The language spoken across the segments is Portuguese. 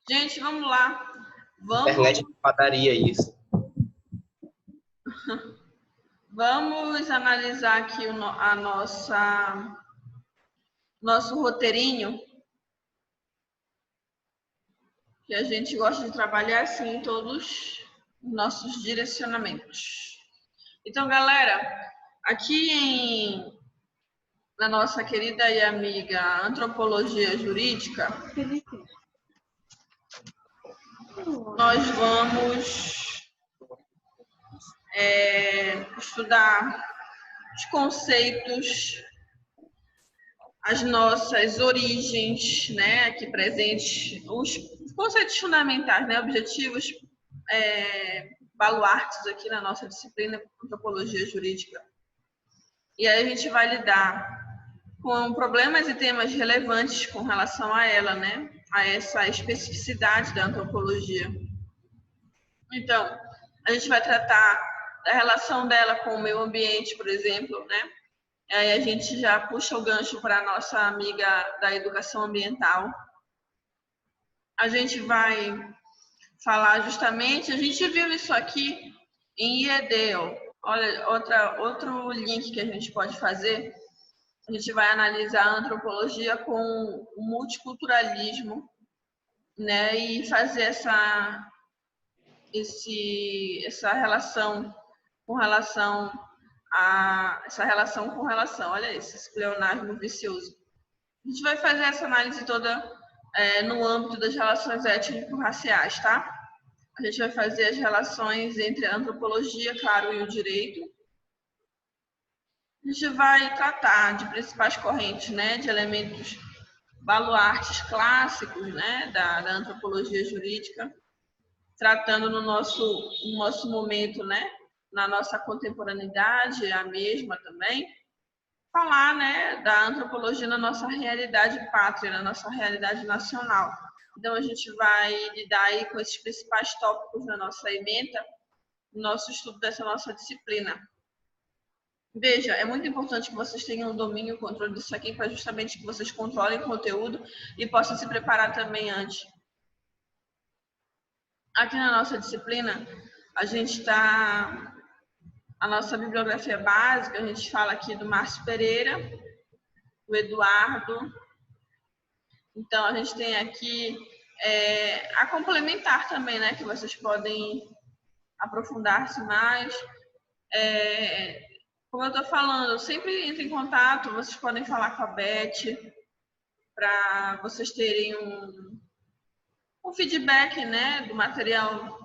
Gente, vamos lá. Internet de padaria, isso. Vamos analisar aqui nosso roteirinho, que a gente gosta de trabalhar assim em todos os nossos direcionamentos. Então, galera, na nossa querida e amiga Antropologia Jurídica, nós vamos estudar os conceitos, as nossas origens, né, aqui presentes, os conceitos fundamentais, né, objetivos, baluartes aqui na nossa disciplina Antropologia Jurídica. E aí a gente vai lidar com problemas e temas relevantes com relação a ela, né, a essa especificidade da antropologia. Então, a gente vai tratar da relação dela com o meio ambiente, por exemplo, né? Aí a gente já puxa o gancho para a nossa amiga da educação ambiental. A gente vai falar justamente, a gente viu isso aqui em IED, ó. Olha, outro link que a gente pode fazer. A gente vai analisar a antropologia com o multiculturalismo, né? E fazer essa relação com relação olha esse pleonasmo vicioso. A gente vai fazer essa análise toda no âmbito das relações étnico-raciais, tá? A gente vai fazer as relações entre a antropologia, claro, e o direito. A gente vai tratar de principais correntes, né, de elementos baluartes clássicos, né, da antropologia jurídica, tratando no nosso momento, né, na nossa contemporaneidade, a mesma também, falar, né, da antropologia na nossa realidade pátria, na nossa realidade nacional. Então, a gente vai lidar aí com esses principais tópicos da nossa ementa, no nosso estudo dessa nossa disciplina. Veja, é muito importante que vocês tenham um domínio e controle disso aqui, para justamente que vocês controlem o conteúdo e possam se preparar também antes. Aqui na nossa disciplina, a nossa bibliografia básica, a gente fala aqui do Márcio Pereira, do Eduardo. Então, a gente tem aqui a complementar também, né, que vocês podem aprofundar-se mais. Como eu estou falando, sempre entre em contato, vocês podem falar com a Beth, para vocês terem um feedback, né, do material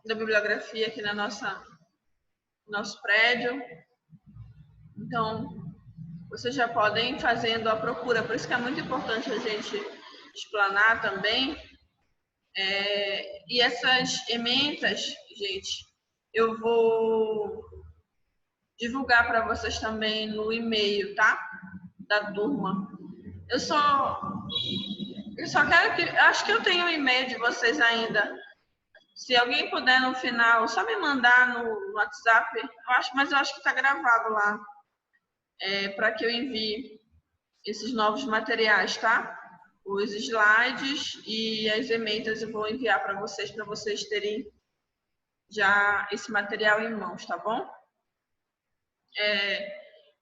da bibliografia aqui nosso prédio. Então, vocês já podem ir fazendo a procura, por isso que é muito importante a gente explanar também. E essas ementas, gente, eu vou divulgar para vocês também no e-mail, tá? Da turma. Eu só quero acho que eu tenho o e-mail de vocês ainda. Se alguém puder no final, só me mandar no WhatsApp, mas eu acho que está gravado lá, para que eu envie esses novos materiais, tá? Os slides e as ementas eu vou enviar para vocês terem já esse material em mãos, tá bom?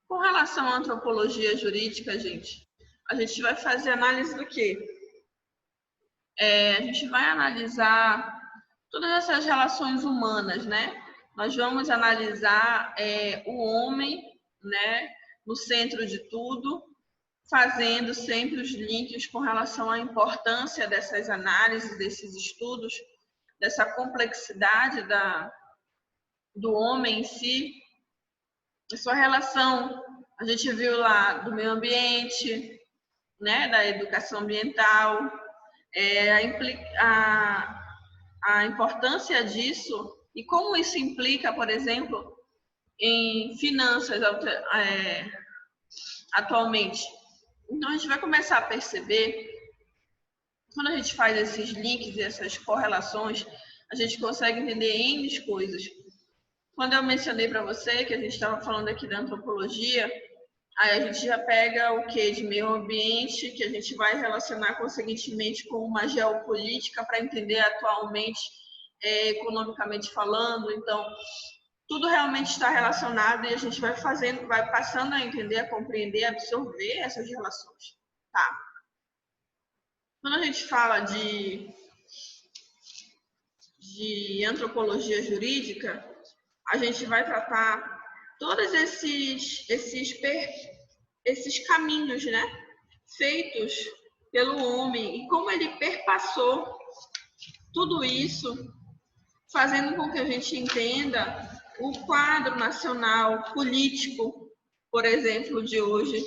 Com relação à antropologia jurídica, gente, a gente vai fazer análise do quê? A gente vai analisar todas essas relações humanas, né? Nós vamos analisar o homem, né, no centro de tudo, fazendo sempre os links com relação à importância dessas análises, desses estudos, dessa complexidade do homem em si, a sua relação, a gente viu lá do meio ambiente, né, da educação ambiental, a importância disso e como isso implica, por exemplo, em finanças atualmente. Então, a gente vai começar a perceber, quando a gente faz esses links e essas correlações, a gente consegue entender N coisas. Quando eu mencionei para você que a gente estava falando aqui da antropologia, Aí a gente já pega o que de meio ambiente, que a gente vai relacionar consequentemente com uma geopolítica para entender atualmente, economicamente falando. Então, tudo realmente está relacionado e a gente vai fazendo, vai passando a entender, a compreender, a absorver essas relações, tá? Quando a gente fala de antropologia jurídica, a gente vai tratar todos esses caminhos, né, feitos pelo homem e como ele perpassou tudo isso, fazendo com que a gente entenda o quadro nacional político, por exemplo, de hoje,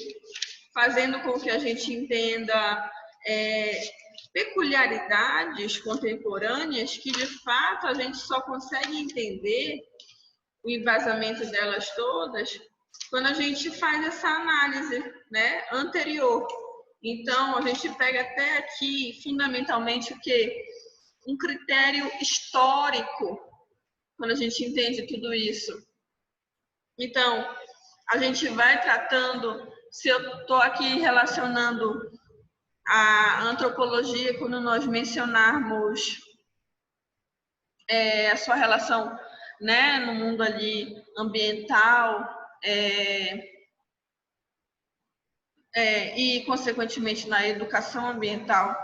fazendo com que a gente entenda peculiaridades contemporâneas que, de fato, a gente só consegue entender o embasamento delas todas quando a gente faz essa análise, né, anterior. Então, a gente pega até aqui, fundamentalmente, o quê? Um critério histórico, quando a gente entende tudo isso. Então, a gente vai tratando, se eu estou aqui relacionando a antropologia, quando nós mencionarmos a sua relação, né, no mundo ali ambiental, e, consequentemente, na educação ambiental.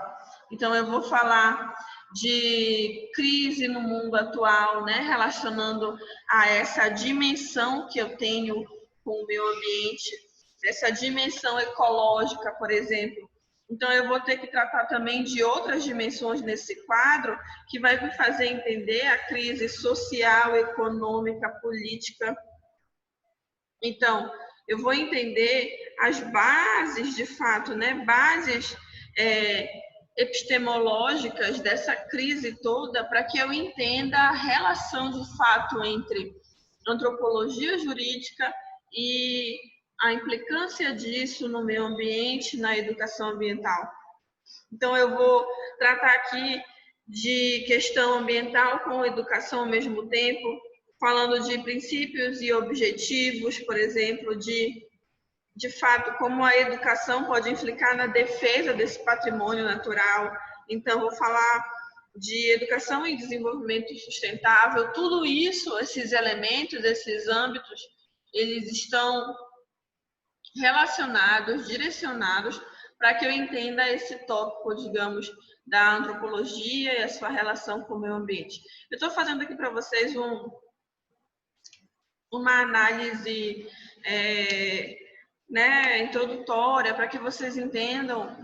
Então, eu vou falar de crise no mundo atual, né, relacionando a essa dimensão que eu tenho com o meio ambiente, essa dimensão ecológica, por exemplo. Então, eu vou ter que tratar também de outras dimensões nesse quadro, que vai me fazer entender a crise social, econômica, política. Então, eu vou entender as bases, de fato, né? Bases epistemológicas dessa crise toda, para que eu entenda a relação, de fato, entre antropologia jurídica e a implicância disso no meio ambiente, na educação ambiental. Então, eu vou tratar aqui de questão ambiental com educação ao mesmo tempo, falando de princípios e objetivos, por exemplo, de fato, como a educação pode implicar na defesa desse patrimônio natural. Então, vou falar de educação e desenvolvimento sustentável. Tudo isso, esses elementos, esses âmbitos, eles estão relacionados, direcionados, para que eu entenda esse tópico, digamos, da antropologia e a sua relação com o meio ambiente. Eu estou fazendo aqui para vocês uma análise né, introdutória, para que vocês entendam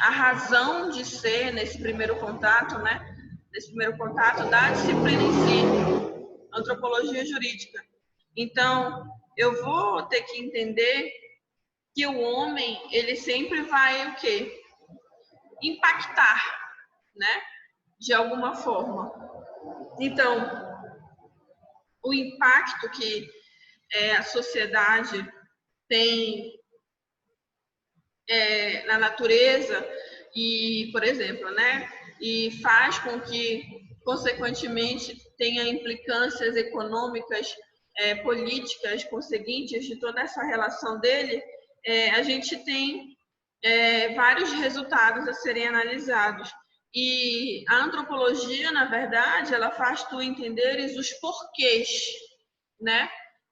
a razão de ser nesse primeiro contato, né, nesse primeiro contato da disciplina em si, antropologia jurídica. Então, eu vou ter que entender que o homem, ele sempre vai o quê? Impactar, né, de alguma forma. Então, o impacto que a sociedade tem na natureza e, por exemplo, né, e faz com que, consequentemente, tenha implicâncias econômicas, políticas conseguintes de toda essa relação dele, a gente tem vários resultados a serem analisados. E a antropologia, na verdade, ela faz tu entenderes os porquês, né?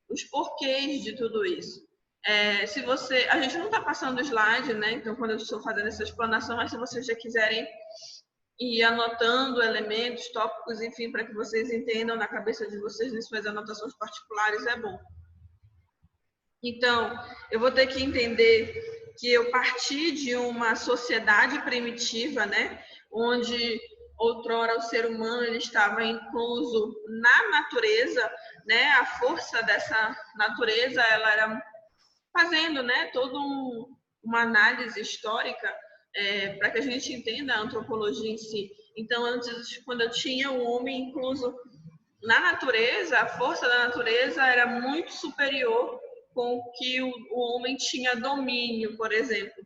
Os porquês de tudo isso. Se você, a gente não está passando slide, né? Então, quando eu estou fazendo essa explanação, mas se vocês já quiserem ir anotando elementos, tópicos, enfim, para que vocês entendam na cabeça de vocês em suas anotações particulares, é bom. Então, eu vou ter que entender que eu parti de uma sociedade primitiva, né? Onde outrora o ser humano ele estava incluso na natureza, né? A força dessa natureza, ela era fazendo, né, toda uma análise histórica para que a gente entenda a antropologia em si. Então, antes, quando eu tinha o homem incluso na natureza, a força da natureza era muito superior com que o homem tinha domínio, por exemplo.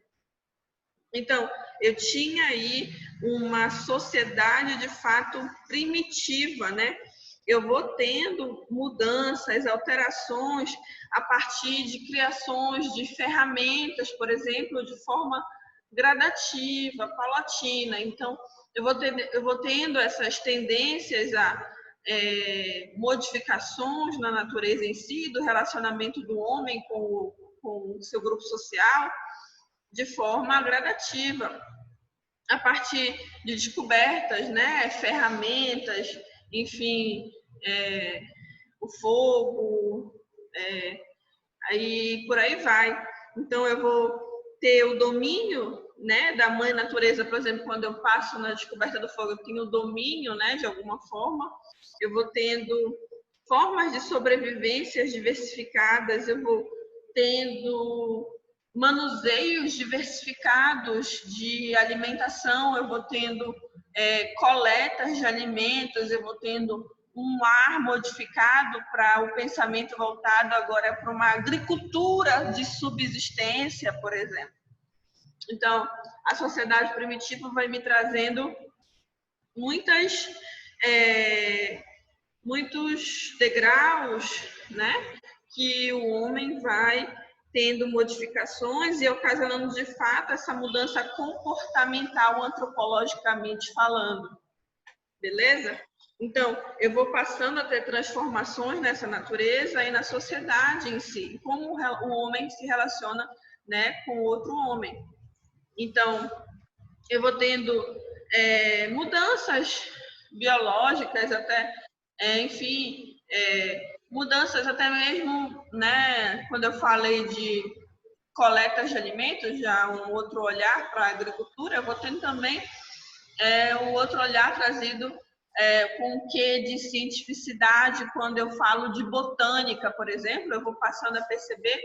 Então, eu tinha aí uma sociedade de fato primitiva, né? eu vou tendo mudanças, alterações a partir de criações de ferramentas, por exemplo, de forma gradativa, paulatina. Então, eu vou tendo essas tendências a modificações na natureza em si, do relacionamento do homem com o seu grupo social, de forma gradativa, a partir de descobertas, né, ferramentas, enfim, o fogo, aí por aí vai. Então, eu vou ter o domínio, né, da mãe natureza, por exemplo, quando eu passo na descoberta do fogo, eu tenho o domínio, né, de alguma forma. Eu vou tendo formas de sobrevivências diversificadas, eu vou tendo manuseios diversificados de alimentação, eu vou tendo coletas de alimentos, eu vou tendo um ar modificado para o pensamento voltado agora para uma agricultura de subsistência, por exemplo. Então, a sociedade primitiva vai me trazendo muitos degraus, né, que o homem vai tendo modificações e ocasionando, de fato, essa mudança comportamental, antropologicamente falando. Beleza? Então, eu vou passando a ter transformações nessa natureza e na sociedade em si, como o homem se relaciona, né, com outro homem. Então, eu vou tendo mudanças biológicas, até, enfim, mudanças até mesmo, né, quando eu falei de coletas de alimentos, já um outro olhar para a agricultura, eu vou tendo também o outro olhar trazido com o quê de cientificidade, quando eu falo de botânica, por exemplo, eu vou passando a perceber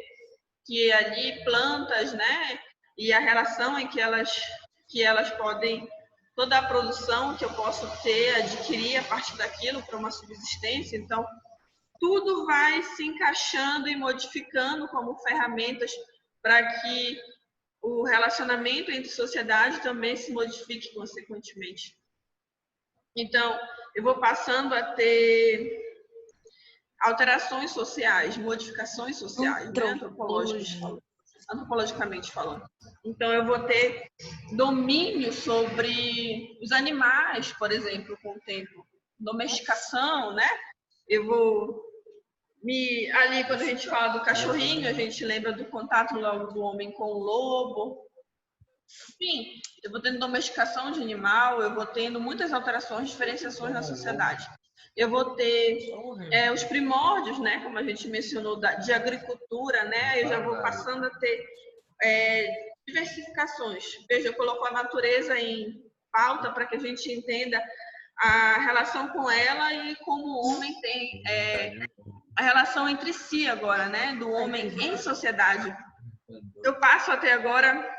que ali plantas, né, e a relação em que elas podem, toda a produção que eu posso ter, adquirir a partir daquilo para uma subsistência. Então, tudo vai se encaixando e modificando como ferramentas para que o relacionamento entre sociedade também se modifique consequentemente. Então, eu vou passando a ter alterações sociais, modificações sociais, né? Antropologicamente falando. Então, eu vou ter domínio sobre os animais, por exemplo, com o tempo. Domesticação, né? Eu vou ali, quando a gente fala do cachorrinho, a gente lembra do contato logo do homem com o lobo. Enfim, eu vou tendo domesticação de animal, eu vou tendo muitas alterações, diferenciações na sociedade. Eu vou ter os primórdios, né, como a gente mencionou, de agricultura, né, eu já vou passando a ter diversificações. Veja, eu coloco a natureza em pauta para que a gente entenda a relação com ela e como o homem tem a relação entre si agora, né, do homem em sociedade. Eu passo até agora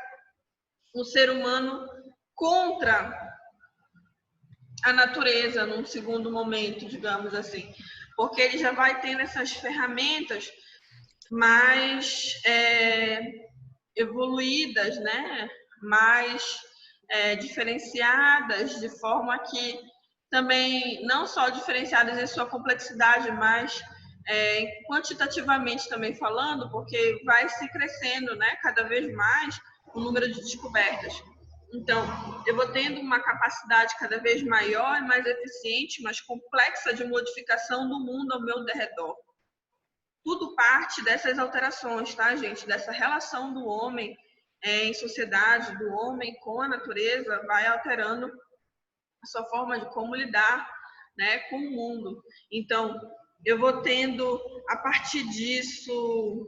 o ser humano contra a natureza num segundo momento, digamos assim, porque ele já vai tendo essas ferramentas mais evoluídas, né? Mais diferenciadas, de forma que também, não só diferenciadas em sua complexidade, mas quantitativamente também falando, porque vai se crescendo, né, cada vez mais o número de descobertas. Então, eu vou tendo uma capacidade cada vez maior e mais eficiente, mais complexa de modificação do mundo ao meu derredor. Tudo parte dessas alterações, tá, gente? Dessa relação do homem em sociedade, do homem com a natureza, vai alterando a sua forma de como lidar, né, com o mundo. Então, eu vou tendo, a partir disso,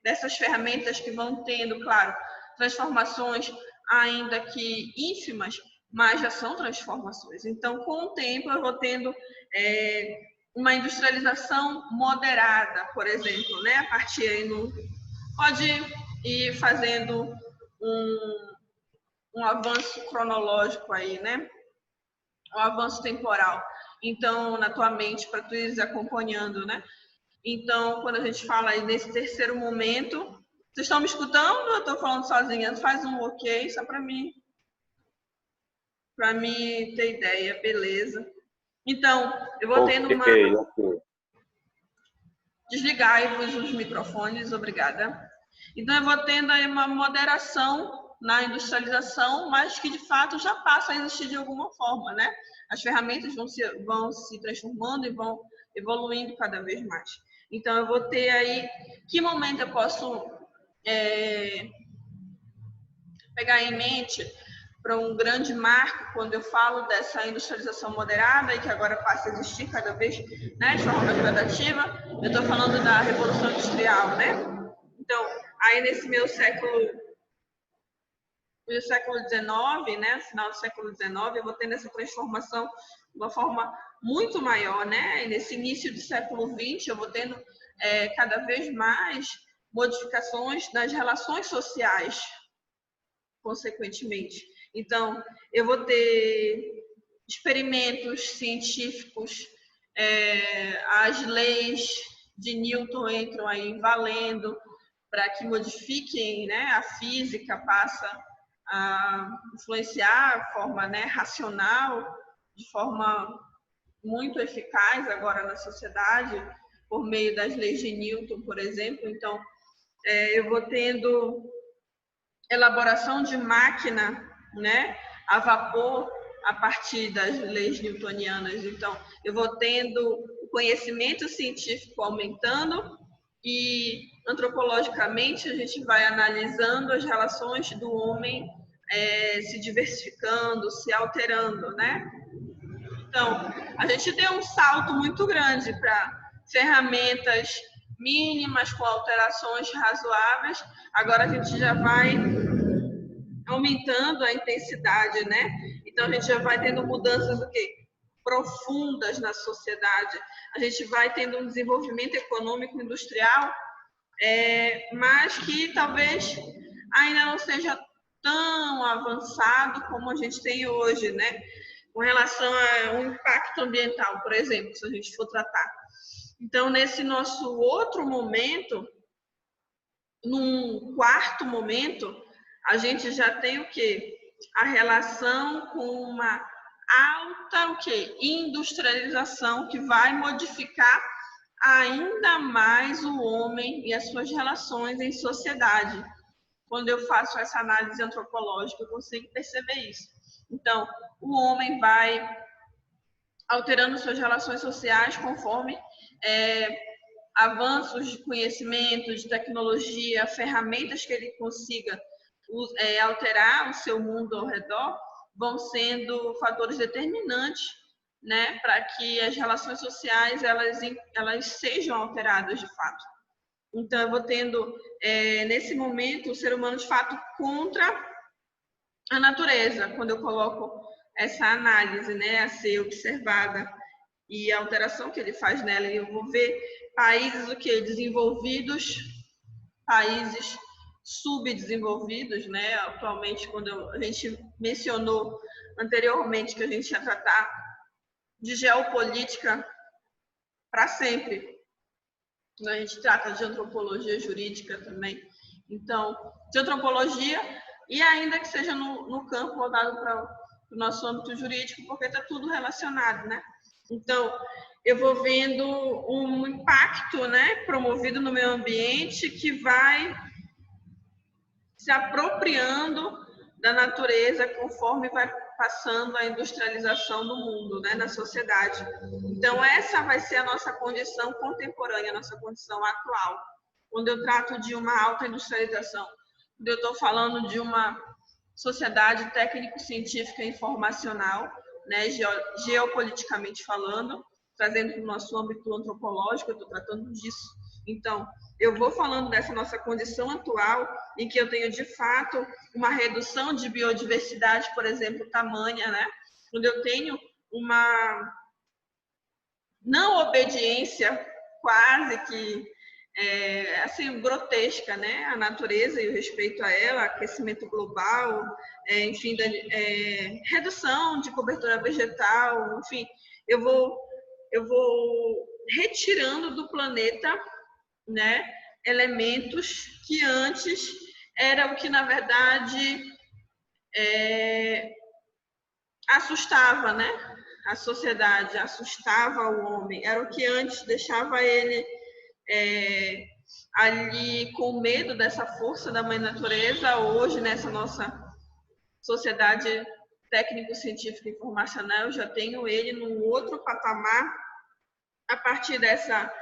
dessas ferramentas que vão tendo, claro, transformações ainda que ínfimas, mas já são transformações. Então, com o tempo, eu vou tendo uma industrialização moderada, por exemplo, né? A partir aí pode ir fazendo um avanço cronológico aí, né? Um avanço temporal. Então, na tua mente, para tu ir acompanhando, né? Então, quando a gente fala aí nesse terceiro momento, vocês estão me escutando? Eu estou falando sozinha? Faz um ok, só para mim ter ideia, beleza. Então, eu vou tendo uma... Ok. Desligai-vos os microfones, obrigada. Então, eu vou tendo aí uma moderação na industrialização, mas que de fato já passa a existir de alguma forma, né? As ferramentas vão se transformando e vão evoluindo cada vez mais. Então, eu vou ter aí, que momento eu posso pegar em mente para um grande marco, quando eu falo dessa industrialização moderada e que agora passa a existir cada vez, né, de forma mais gradativa, eu estou falando da Revolução Industrial, né? Então, aí nesse meu século XIX, né, final do século XIX, eu vou tendo essa transformação de uma forma muito maior, né? E nesse início do século XX, eu vou tendo cada vez mais modificações nas relações sociais, consequentemente. Então, eu vou ter experimentos científicos, as leis de Newton entram aí valendo para que modifiquem, né, a física, passa a influenciar a forma, né, racional, de forma muito eficaz agora na sociedade, por meio das leis de Newton, por exemplo. Então, eu vou tendo elaboração de máquina, né, a vapor a partir das leis newtonianas. Então, eu vou tendo o conhecimento científico aumentando e antropologicamente a gente vai analisando as relações do homem se diversificando, se alterando, né? Então, a gente deu um salto muito grande para ferramentas mínimas com alterações razoáveis. Agora a gente já vai aumentando a intensidade, né? Então a gente já vai tendo mudanças do quê? Profundas na sociedade. A gente vai tendo um desenvolvimento econômico industrial, mas que talvez ainda não seja tão avançado como a gente tem hoje, né? Com relação ao impacto ambiental, por exemplo, se a gente for tratar. Então, nesse nosso outro momento, num quarto momento, a gente já tem o quê? A relação com uma alta o quê? Industrialização que vai modificar ainda mais o homem e as suas relações em sociedade. Quando eu faço essa análise antropológica, eu consigo perceber isso. Então, o homem vai alterando suas relações sociais conforme avanços de conhecimento, de tecnologia, ferramentas que ele consiga alterar o seu mundo ao redor, vão sendo fatores determinantes, né, para que as relações sociais elas sejam alteradas de fato. Então, eu vou tendo, nesse momento, o ser humano de fato contra a natureza, quando eu coloco essa análise, né, a ser observada e a alteração que ele faz nela. Eu vou ver países o quê? Desenvolvidos, países subdesenvolvidos, né? Atualmente, quando a gente mencionou anteriormente que a gente ia tratar de geopolítica para sempre. A gente trata de antropologia jurídica também. Então, de antropologia, e ainda que seja no campo voltado para o nosso âmbito jurídico, porque está tudo relacionado, né? Então, eu vou vendo um impacto, né, promovido no meio ambiente que vai se apropriando da natureza conforme vai passando a industrialização do mundo, né, na sociedade. Então, essa vai ser a nossa condição contemporânea, a nossa condição atual. Quando eu trato de uma alta industrialização, quando eu estou falando de uma sociedade técnico-científica e informacional, né, geopoliticamente falando, trazendo para o nosso âmbito antropológico, eu estou tratando disso. Então, eu vou falando dessa nossa condição atual, em que eu tenho, de fato, uma redução de biodiversidade, por exemplo, tamanha, né? Quando eu tenho uma não obediência quase que assim, grotesca, né? A natureza e o respeito a ela, aquecimento global, enfim, redução de cobertura vegetal, enfim, eu vou retirando do planeta, né, elementos que antes era o que, na verdade, assustava, né? a sociedade assustava o homem, era o que antes deixava ele ali com medo dessa força da mãe natureza. Hoje, nessa nossa sociedade técnico-científica e informacional, eu já tenho ele num outro patamar a partir dessa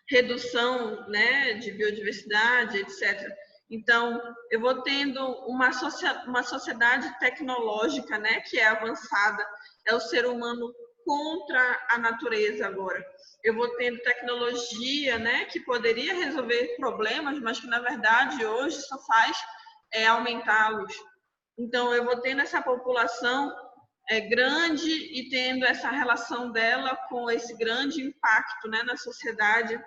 redução, né, de biodiversidade, etc. Então, eu vou tendo uma sociedade tecnológica, né, que é avançada, é o ser humano contra a natureza agora. Eu vou tendo tecnologia, né, que poderia resolver problemas, mas que, na verdade, hoje só faz aumentá-los. Então, eu vou tendo essa população grande e tendo essa relação dela com esse grande impacto, né, na sociedade.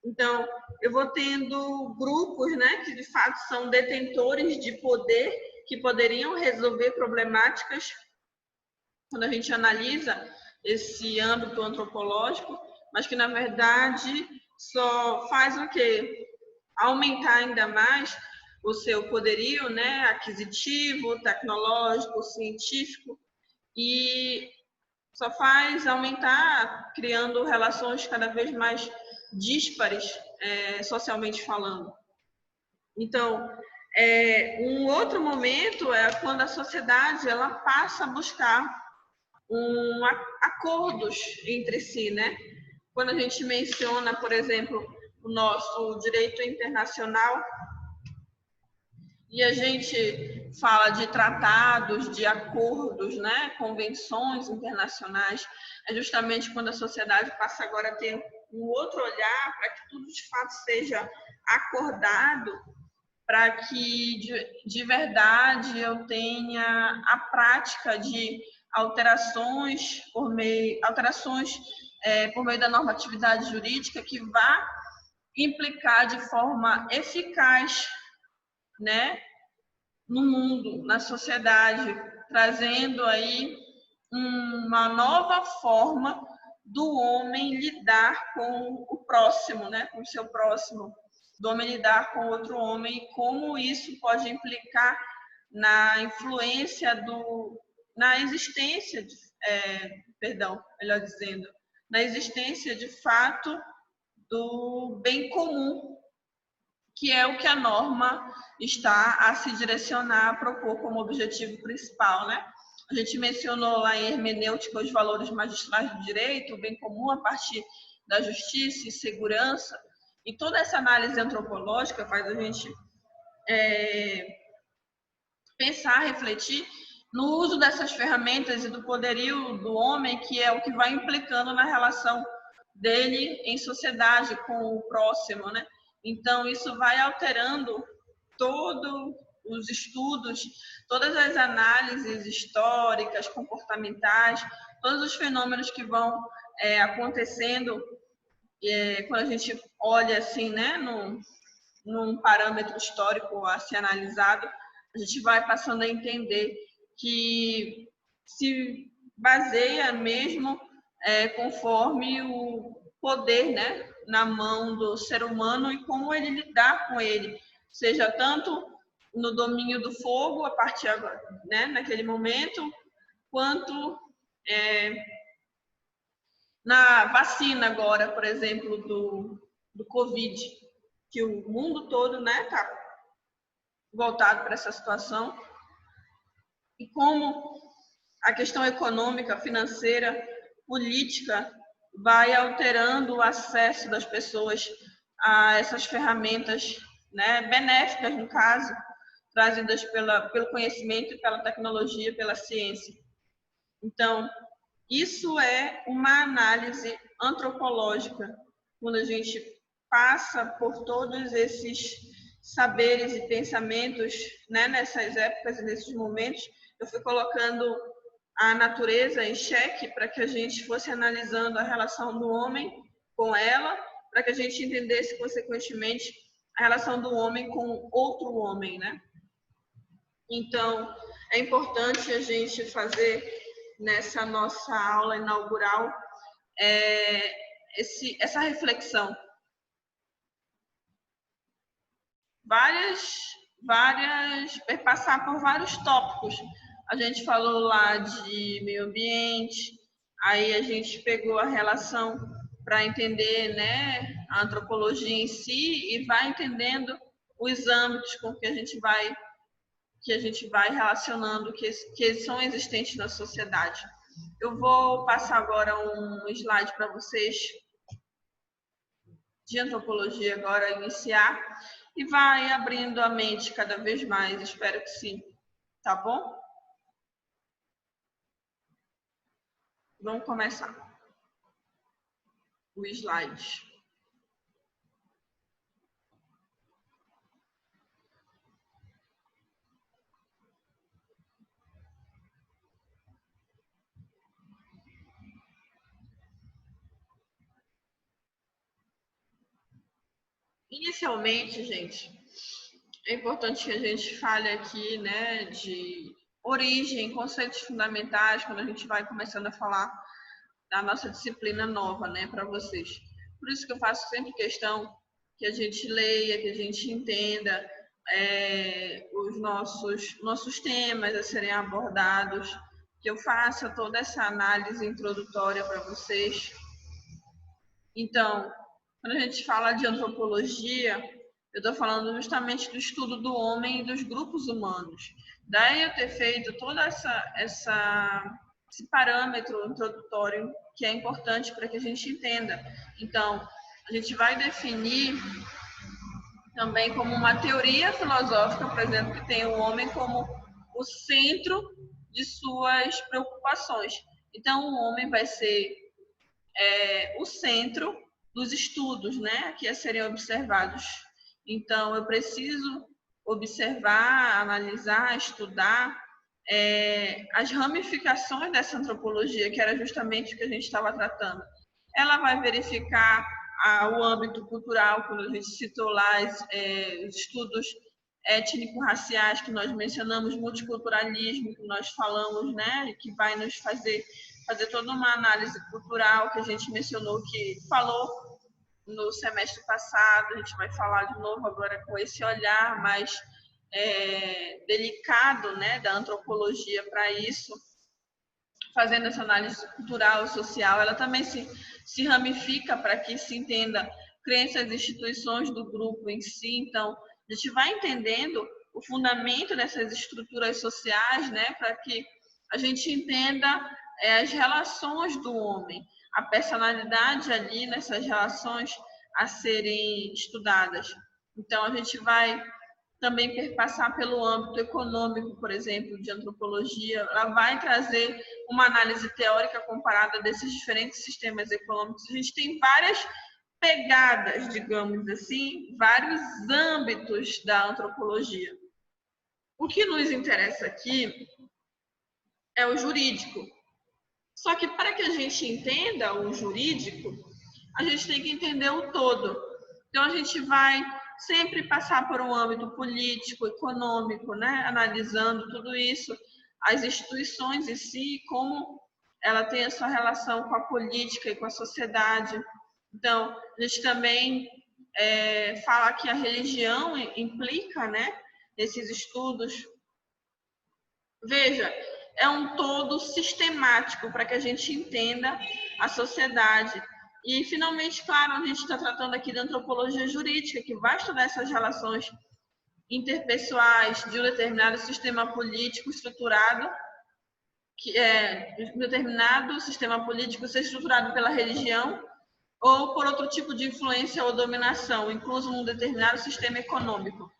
Então, eu vou tendo grupos, né, que de fato são detentores de poder, que poderiam resolver problemáticas. Quando a gente analisa esse âmbito antropológico, mas que na verdade só faz o quê? Aumentar ainda mais o seu poderio, né, aquisitivo, tecnológico, científico, e só faz aumentar, criando relações cada vez mais díspares, socialmente falando. Então, um outro momento é quando a sociedade ela passa a buscar acordos entre si, né? Quando a gente menciona, por exemplo, o nosso direito internacional, e a gente fala de tratados, de acordos, né, convenções internacionais, é justamente quando a sociedade passa agora a ter um outro olhar para que tudo de fato seja acordado, para que de verdade eu tenha a prática de alterações por meio da normatividade jurídica que vá implicar de forma eficaz, né, no mundo, na sociedade, trazendo aí uma nova forma do homem lidar com o próximo, né, com o seu próximo, do homem lidar com outro homem, e como isso pode implicar na influência na existência, melhor dizendo, na existência de fato do bem comum, que é o que a norma está a se direcionar, a propor como objetivo principal, né? A gente mencionou lá em hermenêutica os valores magistrais do direito, o bem comum a partir da justiça e segurança, e toda essa análise antropológica faz a gente pensar, refletir no uso dessas ferramentas e do poderio do homem, que é o que vai implicando na relação dele em sociedade com o próximo, né? Então, isso vai alterando todos os estudos, todas as análises históricas, comportamentais, todos os fenômenos que vão acontecendo quando a gente olha assim, né, num parâmetro histórico a ser analisado, a gente vai passando a entender que se baseia mesmo conforme o poder, né, na mão do ser humano e como ele lidar com ele, seja tanto no domínio do fogo, a partir, né, naquele momento, quanto na vacina agora, por exemplo, do Covid, que o mundo todo, né, está voltado para essa situação, e como a questão econômica, financeira, política vai alterando o acesso das pessoas a essas ferramentas, né, benéficas, no caso, trazidas pelo conhecimento e pela tecnologia, pela ciência. Então, isso é uma análise antropológica, quando a gente passa por todos esses saberes e pensamentos, né, nessas épocas e nesses momentos. Eu fui colocando a natureza em xeque para que a gente fosse analisando a relação do homem com ela, para que a gente entendesse, consequentemente, a relação do homem com outro homem, né? Então, é importante a gente fazer nessa nossa aula inaugural essa reflexão. Passar por vários tópicos. A gente falou lá de meio ambiente, Aí a gente pegou a relação para entender, né, a antropologia em si e vai entendendo os âmbitos com que a gente vai relacionando que são existentes na sociedade. Eu vou passar agora um slide para vocês de antropologia agora iniciar e vai abrindo a mente cada vez mais, espero que sim, tá bom? Vamos começar o slide. Inicialmente, gente, é importante que a gente fale aqui, né, de origem, conceitos fundamentais, quando a gente vai começando a falar da nossa disciplina nova, né, para vocês. Por isso que eu faço sempre questão que a gente leia, que a gente entenda os nossos temas a serem abordados, que eu faça toda essa análise introdutória para vocês. Então, quando a gente fala de antropologia, eu estou falando justamente do estudo do homem e dos grupos humanos. Daí eu ter feito todo esse parâmetro introdutório que é importante para que a gente entenda. Então, a gente vai definir também como uma teoria filosófica, por exemplo, que tem o homem como o centro de suas preocupações. Então, o homem vai ser o centro dos estudos, né, que a serem observados. Então, eu preciso observar, analisar, estudar as ramificações dessa antropologia, que era justamente o que a gente estava tratando. Ela vai verificar o âmbito cultural, quando a gente citou lá os estudos étnico-raciais que nós mencionamos, multiculturalismo que nós falamos, né, que vai nos fazer toda uma análise cultural que a gente mencionou, que falou no semestre passado, a gente vai falar de novo agora com esse olhar mais delicado, né, da antropologia para isso, fazendo essa análise cultural e social. Ela também se ramifica para que se entenda crenças e instituições do grupo em si. Então, a gente vai entendendo o fundamento dessas estruturas sociais, né, para que a gente entenda as relações do homem, a personalidade ali nessas relações a serem estudadas. Então, a gente vai também perpassar pelo âmbito econômico, por exemplo, de antropologia. Ela vai trazer uma análise teórica comparada desses diferentes sistemas econômicos. A gente tem várias pegadas, digamos assim, vários âmbitos da antropologia. O que nos interessa aqui é o jurídico. Só que para que a gente entenda o jurídico, a gente tem que entender o todo. Então, a gente vai sempre passar por um âmbito político, econômico, né? Analisando tudo isso, as instituições em si, como ela tem a sua relação com a política e com a sociedade. Então, a gente também fala que a religião implica, né, nesses estudos. Veja, é um todo sistemático para que a gente entenda a sociedade. E, finalmente, claro, a gente está tratando aqui da antropologia jurídica, que vai estudar essas relações interpessoais de um determinado sistema político estruturado, que é um determinado sistema político ser estruturado pela religião ou por outro tipo de influência ou dominação, incluso num determinado sistema econômico.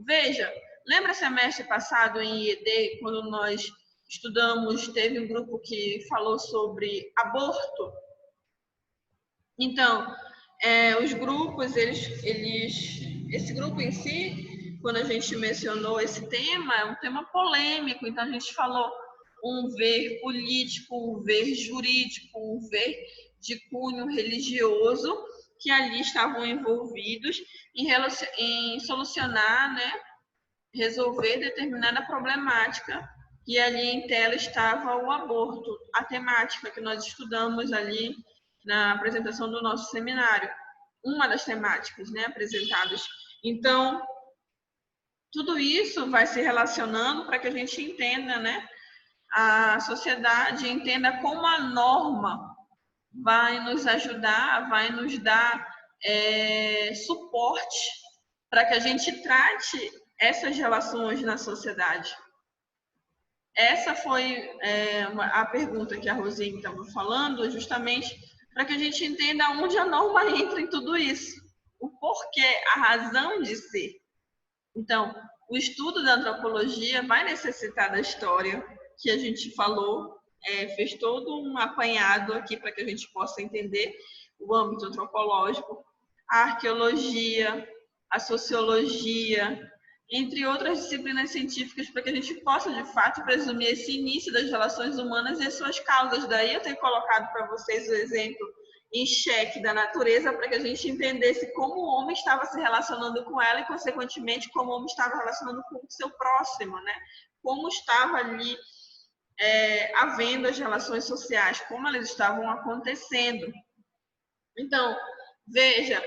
Veja, lembra semestre passado em IED, quando nós estudamos, teve um grupo que falou sobre aborto? Então, os grupos, esse grupo em si, quando a gente mencionou esse tema, é um tema polêmico, então a gente falou um ver político, um ver jurídico, um ver de cunho religioso, que ali estavam envolvidos em solucionar, né, resolver determinada problemática, e ali em tela estava o aborto, a temática que nós estudamos ali na apresentação do nosso seminário, uma das temáticas, né, apresentadas. Então, tudo isso vai se relacionando para que a gente entenda, né, a sociedade entenda como a norma vai nos ajudar, vai nos dar suporte para que a gente trate essas relações na sociedade. Essa foi a pergunta que a Rosine estava falando, justamente para que a gente entenda onde a norma entra em tudo isso, o porquê, a razão de ser. Então, o estudo da antropologia vai necessitar da história que a gente falou, fez todo um apanhado aqui para que a gente possa entender o âmbito antropológico, a arqueologia, a sociologia, entre outras disciplinas científicas, para que a gente possa, de fato, presumir esse início das relações humanas e as suas causas. Daí eu tenho colocado para vocês o exemplo em xeque da natureza, para que a gente entendesse como o homem estava se relacionando com ela e, consequentemente, como o homem estava relacionando com o seu próximo, né? Como estava ali havendo as relações sociais, como elas estavam acontecendo. Então, veja,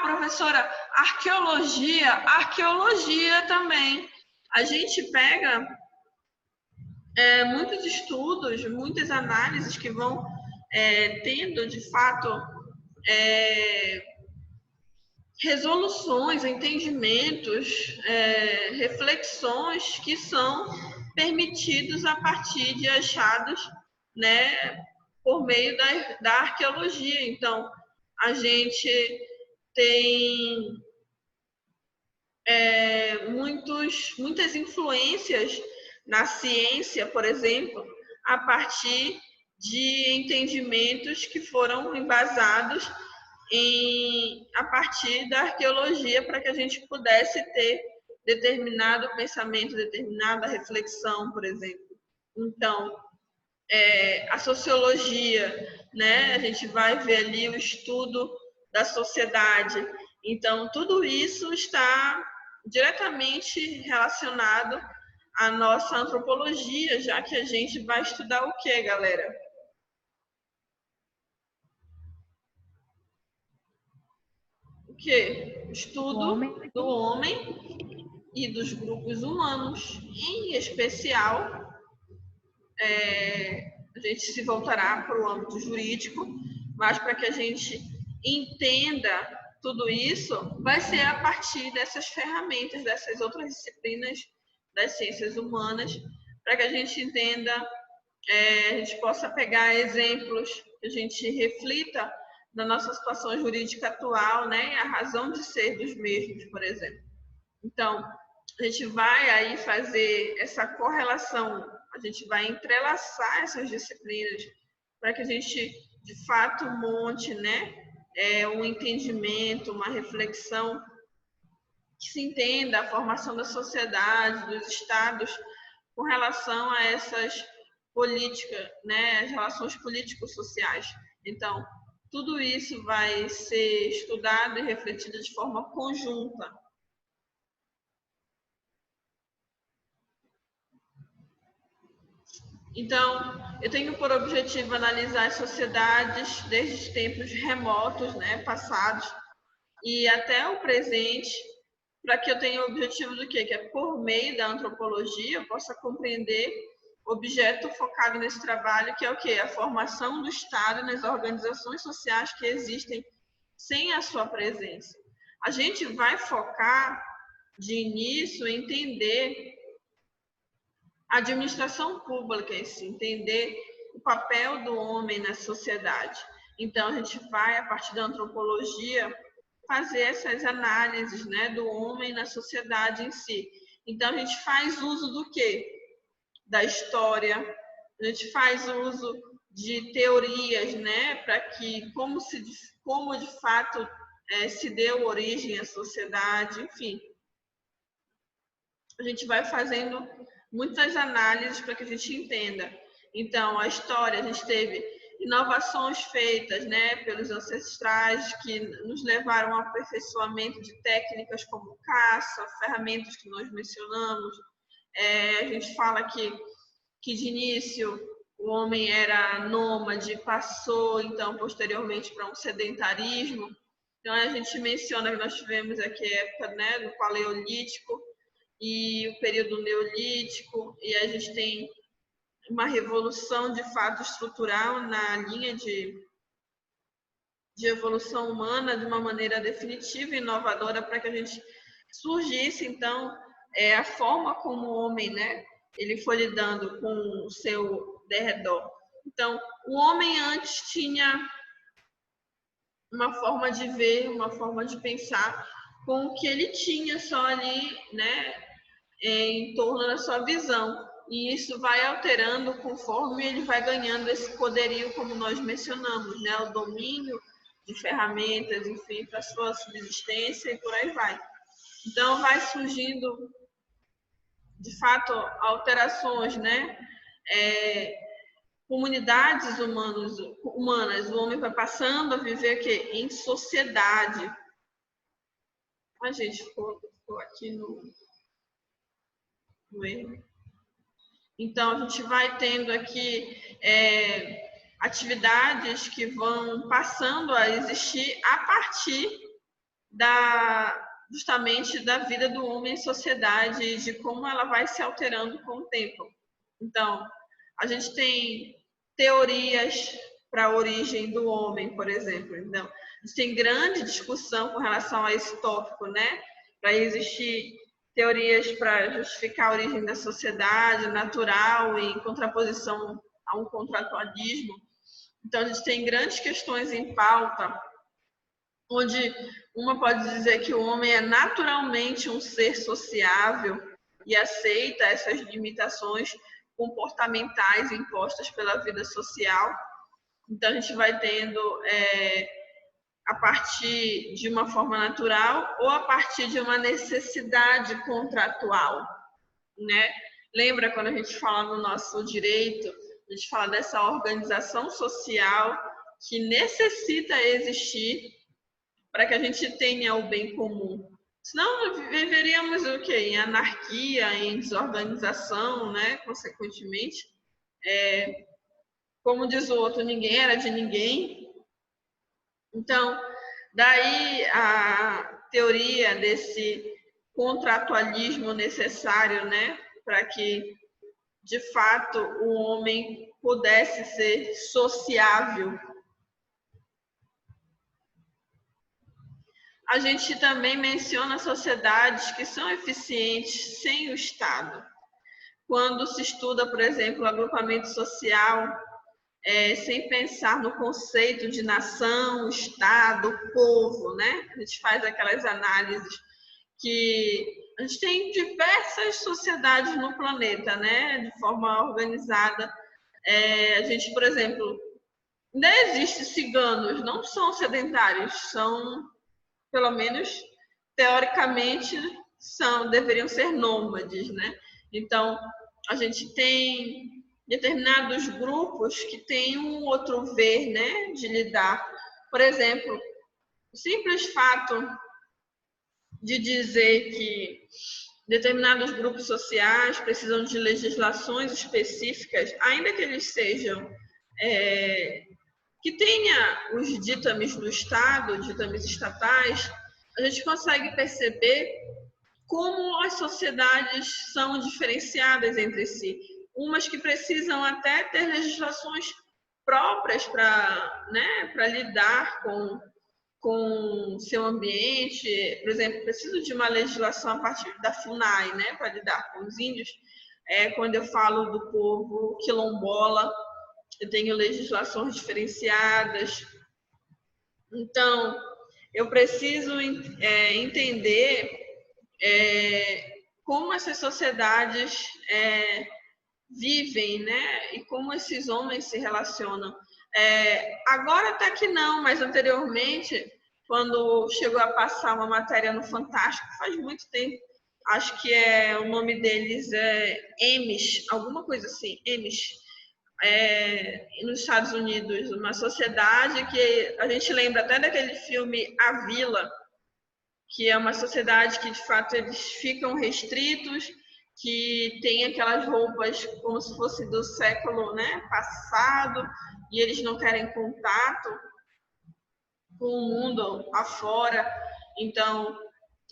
professora, arqueologia também. A gente pega muitos estudos, muitas análises que vão tendo, de fato, resoluções, entendimentos, reflexões que são permitidos a partir de achados, né, por meio da arqueologia. Então, a gente tem muitas influências na ciência, por exemplo, a partir de entendimentos que foram embasados a partir da arqueologia, para que a gente pudesse ter determinado pensamento, determinada reflexão, por exemplo. Então, a sociologia, né? A gente vai ver ali o estudo da sociedade. Então, tudo isso está diretamente relacionado à nossa antropologia, já que a gente vai estudar o quê, galera? O quê? Estudo do homem e dos grupos humanos, em especial, a gente se voltará para o âmbito jurídico, mas para que a gente entenda tudo isso, vai ser a partir dessas ferramentas, dessas outras disciplinas das ciências humanas, para que a gente entenda, a gente possa pegar exemplos, que a gente reflita na nossa situação jurídica atual, né, e a razão de ser dos mesmos, por exemplo. Então, a gente vai aí fazer essa correlação, a gente vai entrelaçar essas disciplinas para que a gente, de fato, monte, né, um entendimento, uma reflexão que se entenda a formação da sociedade, dos estados, com relação a essas políticas, né, as relações político-sociais. Então, tudo isso vai ser estudado e refletido de forma conjunta. Então, eu tenho por objetivo analisar as sociedades desde os tempos remotos, né, passados, e até o presente, para que eu tenha o objetivo do quê? Que é por meio da antropologia eu possa compreender o objeto focado nesse trabalho, que é o quê? A formação do Estado nas organizações sociais que existem sem a sua presença. A gente vai focar de início em entender a administração pública, entender o papel do homem na sociedade. Então, a gente vai, a partir da antropologia, fazer essas análises, né, do homem na sociedade em si. Então, a gente faz uso do quê? Da história, a gente faz uso de teorias, né, para que, como de fato se deu origem à sociedade, enfim. A gente vai fazendo muitas análises para que a gente entenda. Então, a história, a gente teve inovações feitas, né, pelos ancestrais que nos levaram ao aperfeiçoamento de técnicas como caça, ferramentas que nós mencionamos. A gente fala que de início o homem era nômade, passou então posteriormente para um sedentarismo. Então a gente menciona que nós tivemos aqui a época, né, do Paleolítico e o período Neolítico, e a gente tem uma revolução de fato estrutural na linha de evolução humana de uma maneira definitiva e inovadora para que a gente surgisse, então, a forma como o homem, né, ele foi lidando com o seu derredor. Então, o homem antes tinha uma forma de ver, uma forma de pensar com o que ele tinha só ali, né, em torno da sua visão. E isso vai alterando conforme ele vai ganhando esse poderio, como nós mencionamos, né, o domínio de ferramentas, enfim, para sua subsistência e por aí vai. Então, vai surgindo, de fato, alterações, né? Comunidades humanas, o homem vai passando a viver em sociedade. A gente ficou aqui no erro. Então, a gente vai tendo aqui atividades que vão passando a existir a partir justamente da vida do homem em sociedade e de como ela vai se alterando com o tempo. Então, a gente tem teorias para a origem do homem, por exemplo. Então, a gente tem grande discussão com relação a esse tópico, né? Vai existir teorias para justificar a origem da sociedade natural em contraposição a um contratualismo. Então, a gente tem grandes questões em pauta, onde uma pode dizer que o homem é naturalmente um ser sociável e aceita essas limitações comportamentais impostas pela vida social. Então, a gente vai tendo a partir de uma forma natural ou a partir de uma necessidade contratual, né? Lembra quando a gente fala no nosso direito, a gente fala dessa organização social que necessita existir para que a gente tenha o bem comum. Senão viveríamos o quê? Em anarquia, em desorganização, né? Consequentemente. Como diz o outro, ninguém era de ninguém. Então, daí a teoria desse contratualismo necessário, né? Para que, de fato, o homem pudesse ser sociável. A gente também menciona sociedades que são eficientes sem o Estado. Quando se estuda, por exemplo, o agrupamento social, sem pensar no conceito de nação, Estado, povo, né? A gente faz aquelas análises que a gente tem diversas sociedades no planeta, né? De forma organizada. A gente, por exemplo, ainda existe ciganos, não são sedentários, são, pelo menos teoricamente, deveriam ser nômades, né? Então, a gente tem determinados grupos que têm um outro ver, né, de lidar. Por exemplo, o simples fato de dizer que determinados grupos sociais precisam de legislações específicas, ainda que eles sejam que tenha os ditames do Estado, ditames estatais, a gente consegue perceber como as sociedades são diferenciadas entre si. Umas que precisam até ter legislações próprias para, né, para lidar com seu ambiente. Por exemplo, preciso de uma legislação a partir da FUNAI, né, para lidar com os índios. Quando eu falo do povo quilombola, eu tenho legislações diferenciadas. Então, eu preciso entender como essas sociedades vivem, né? E como esses homens se relacionam. Agora até que não, mas anteriormente, quando chegou a passar uma matéria no Fantástico, faz muito tempo, acho que o nome deles é Amish, alguma coisa assim, Amish. Nos Estados Unidos, uma sociedade que a gente lembra até daquele filme A Vila, que é uma sociedade que, de fato, eles ficam restritos, que tem aquelas roupas como se fosse do século, né, passado, e eles não querem contato com o mundo afora. Então,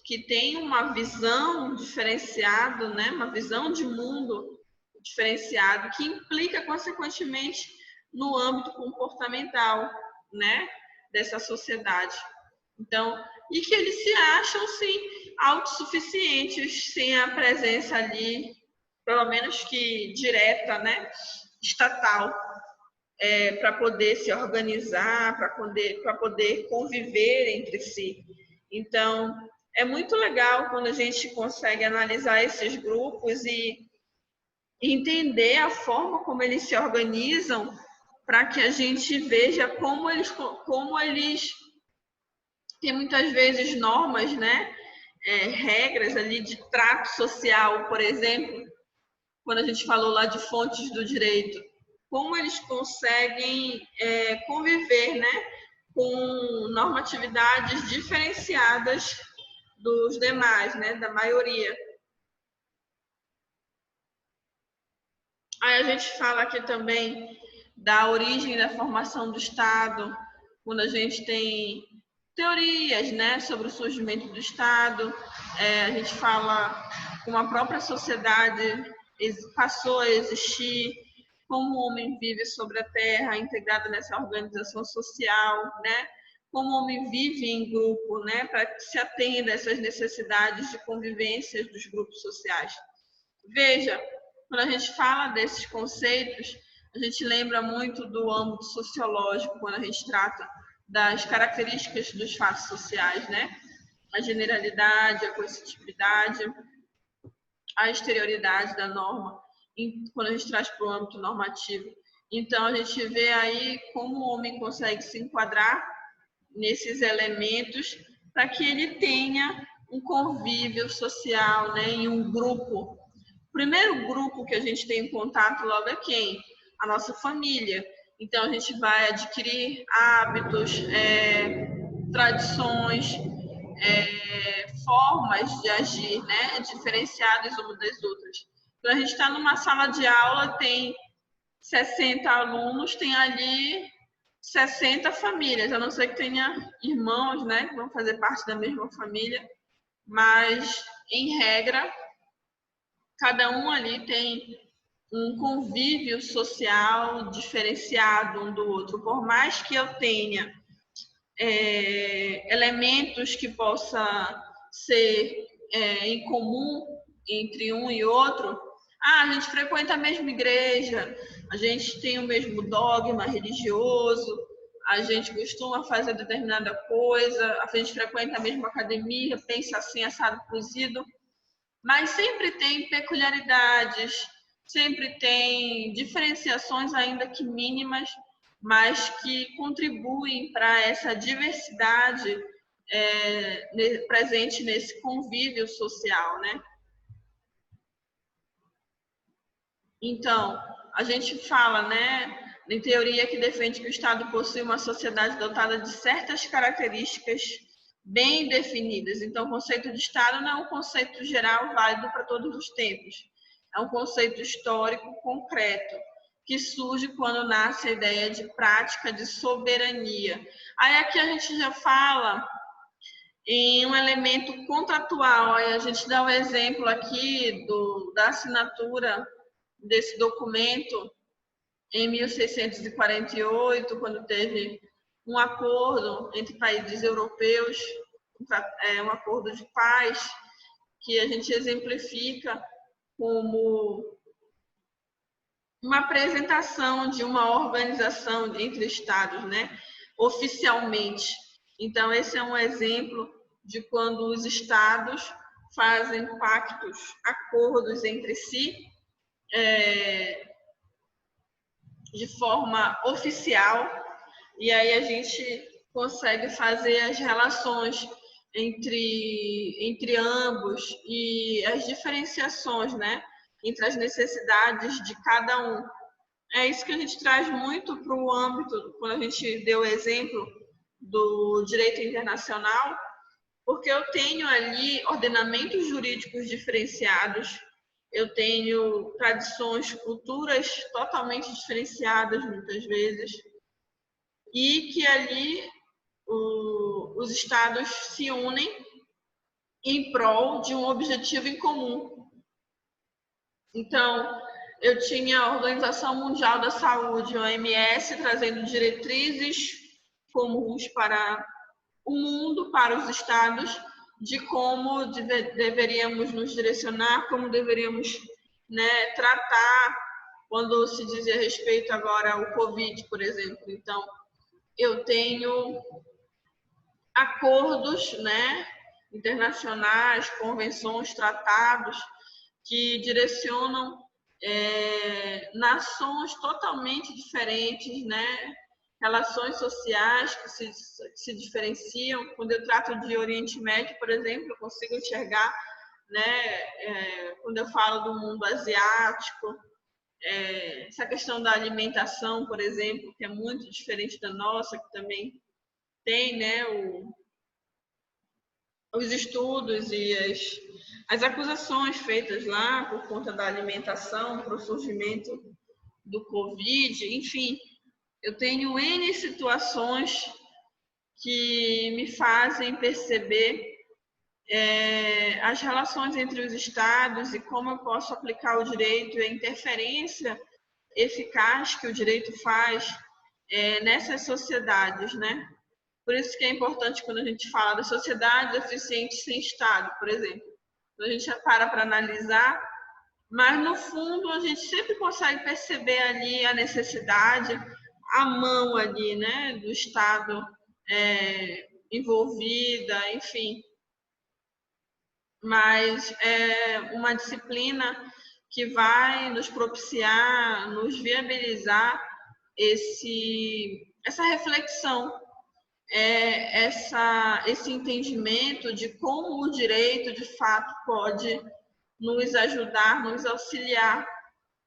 que tem uma visão diferenciada, né, uma visão de mundo diferenciado, que implica, consequentemente, no âmbito comportamental, né, dessa sociedade. Então, e que eles se acham, sim, autossuficientes, sem a presença ali, pelo menos que direta, né, estatal, para poder se organizar, para poder conviver entre si. Então, é muito legal quando a gente consegue analisar esses grupos e entender a forma como eles se organizam, para que a gente veja como eles têm muitas vezes normas, né? Regras ali de trato social, por exemplo, quando a gente falou lá de fontes do direito, como eles conseguem conviver, né, com normatividades diferenciadas dos demais, né, da maioria. Aí a gente fala aqui também da origem da formação do Estado, quando a gente tem teorias, né, sobre o surgimento do Estado, a gente fala como a própria sociedade passou a existir, como o homem vive sobre a terra, integrado nessa organização social, né, como o homem vive em grupo, né, para que se atenda a essas necessidades de convivência dos grupos sociais. Veja, quando a gente fala desses conceitos, a gente lembra muito do âmbito sociológico, quando a gente trata das características dos fatos sociais, né? A generalidade, a coercitividade, a exterioridade da norma, quando a gente traz para o âmbito normativo. Então, a gente vê aí como o homem consegue se enquadrar nesses elementos para que ele tenha um convívio social, né, em um grupo. O primeiro grupo que a gente tem em contato logo é quem? A nossa família. Então, a gente vai adquirir hábitos, tradições, formas de agir, né, diferenciadas umas das outras. Quando a gente está numa sala de aula, tem 60 alunos, tem ali 60 famílias, a não ser que tenha irmãos, né, que vão fazer parte da mesma família, mas, em regra, cada um ali tem um convívio social diferenciado um do outro. Por mais que eu tenha elementos que possa ser em comum entre um e outro, a gente frequenta a mesma igreja, a gente tem o mesmo dogma religioso, a gente costuma fazer determinada coisa, a gente frequenta a mesma academia, pensa assim, assado, cozido, mas sempre tem peculiaridades, sempre tem diferenciações, ainda que mínimas, mas que contribuem para essa diversidade presente nesse convívio social, né? Então, a gente fala, né, em teoria que defende que o Estado possui uma sociedade dotada de certas características bem definidas. Então, o conceito de Estado não é um conceito geral válido para todos os tempos. É um conceito histórico concreto, que surge quando nasce a ideia de prática de soberania. Aí aqui a gente já fala em um elemento contratual. Aí a gente dá o exemplo aqui da assinatura desse documento em 1648, quando teve um acordo entre países europeus, um acordo de paz, que a gente exemplifica como uma apresentação de uma organização entre estados, né, oficialmente. Então, esse é um exemplo de quando os estados fazem pactos, acordos entre si, de forma oficial, e aí a gente consegue fazer as relações entre ambos e as diferenciações, né, entre as necessidades de cada um. É isso que a gente traz muito para o âmbito, quando a gente deu o exemplo do direito internacional, porque eu tenho ali ordenamentos jurídicos diferenciados, eu tenho tradições, culturas totalmente diferenciadas, muitas vezes, e que ali os estados se unem em prol de um objetivo em comum. Então, eu tinha a Organização Mundial da Saúde, OMS, trazendo diretrizes comuns para o mundo, para os estados, de como deveríamos nos direcionar, como deveríamos, né, tratar quando se dizia respeito agora ao Covid, por exemplo. Então, eu tenho acordos, né, internacionais, convenções, tratados que direcionam nações totalmente diferentes, né, relações sociais que se diferenciam. Quando eu trato de Oriente Médio, por exemplo, eu consigo enxergar, né, quando eu falo do mundo asiático, essa questão da alimentação, por exemplo, que é muito diferente da nossa, que também tem, né, os estudos e as acusações feitas lá por conta da alimentação para o surgimento do Covid, enfim, eu tenho N situações que me fazem perceber as relações entre os estados e como eu posso aplicar o direito e a interferência eficaz que o direito faz nessas sociedades, né? Por isso que é importante quando a gente fala das sociedades eficientes sem Estado, por exemplo. Quando a gente para analisar, mas no fundo a gente sempre consegue perceber ali a necessidade, a mão ali, né, do Estado envolvida, enfim. Mas é uma disciplina que vai nos propiciar, nos viabilizar essa reflexão, esse entendimento de como o direito, de fato, pode nos ajudar, nos auxiliar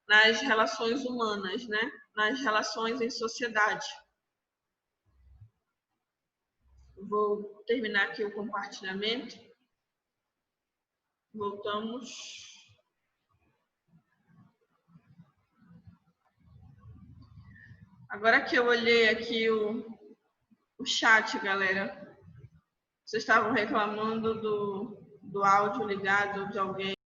nas relações humanas, né? Nas relações em sociedade. Vou terminar aqui o compartilhamento. Voltamos. Agora que eu olhei aqui o chat, galera, vocês estavam reclamando do áudio ligado de alguém.